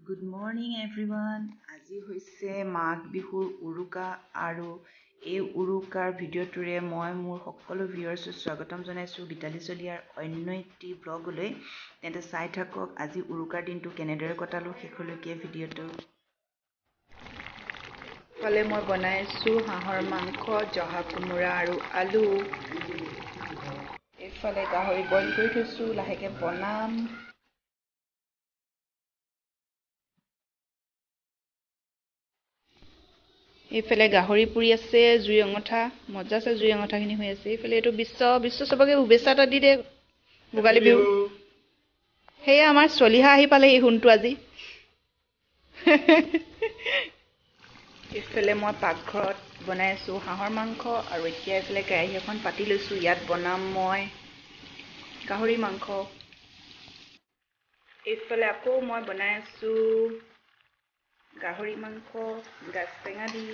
Good morning everyone. আজি হৈছে মাঘ বিহুৰ উৰুকা আৰু এই উৰুকাৰ ভিডিঅ'টোৰে মই মোৰ সকলো ভিউয়াৰ্ছক স্বাগতম জনাইছো গীতালি চলিয়াৰ অন্য এটি ব্লগলৈ। তেন্তে চাই থাকক আজি উৰুকাৰ দিনটো কেনেদৰে কটালো শেষলৈকে ভিডিঅ'টো। ফালে মই বনাইছো হাঁহৰ মাংস, জহা কোমোৰা আৰু আলু। এইফালে গাহৰি বইল কৰি থৈছো, লাহেকে বনাম। এইফালে গাহৰি পুৰি আছে, জুই অঙঠা মজা আছে, জুই অঙঠাখিনি হৈ আছে। এইফালে এইটো বিশ্ব চবকে শুভেচ্ছা এটা দি দে ভোগালী বিহু। সেয়া আমাৰ চলিহা আহি পালে এই শুনটো আজি। এইফালে মই পাকঘৰত বনাই আছো হাঁহৰ মাংস আৰু এতিয়া এইফালে কেৰাহী এখন পাতি লৈছো। ইয়াত বনাম মই গাহৰি মাংস। এইফালে আকৌ মই বনাই আছো গাহৰি মাংস গাজ টেঙা দি।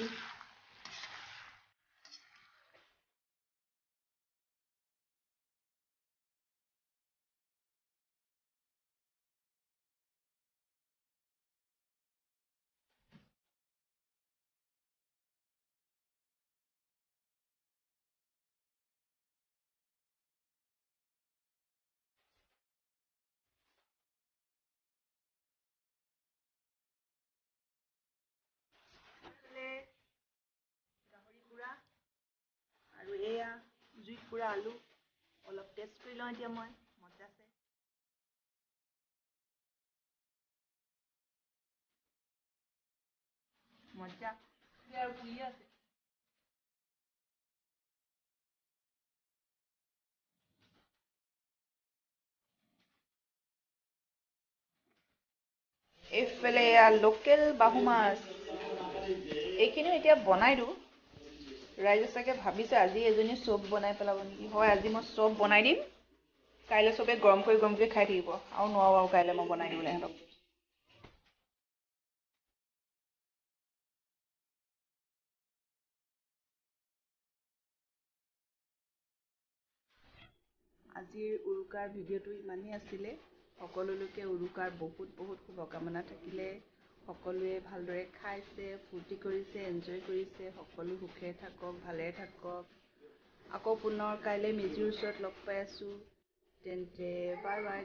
গাহৰি পুৰা আৰু এয়া জুইত পুৰা আলু অলপ টেষ্ট কৰি লওঁ এতিয়া মই। মজা আছে, মজা আৰু পুৰি আছে। এইফালে এয়া লোকেল বাহু মাছ। এইখিনিও এতিয়া বনাই দিওঁ। ৰাইজে চাগে ভাবিছে আজি এজনী চপ বনাই পেলাব নেকি। হয়, আজি মই চপ বনাই দিম। কাইলৈ চবে গৰম কৰি খাই থাকিব আৰু নোৱাৰো আৰু কাইলৈ মই বনাই দিবলৈ সিহঁতক। আজিৰ উৰুকাৰ ভিডিঅ'টো ইমানেই আছিলে। সকলোলৈকে উৰুকাৰ বহুত শুভকামনা থাকিলে। সকলোৱে ভালদৰে খাইছে, ফূৰ্তি কৰিছে, এনজয় কৰিছে। সকলো সুখে থাকক, ভালে থাকক। আকৌ পুনৰ কাইলৈ মেজিৰ ওচৰত লগ পাই আছো। তেন্তে বাই বাই।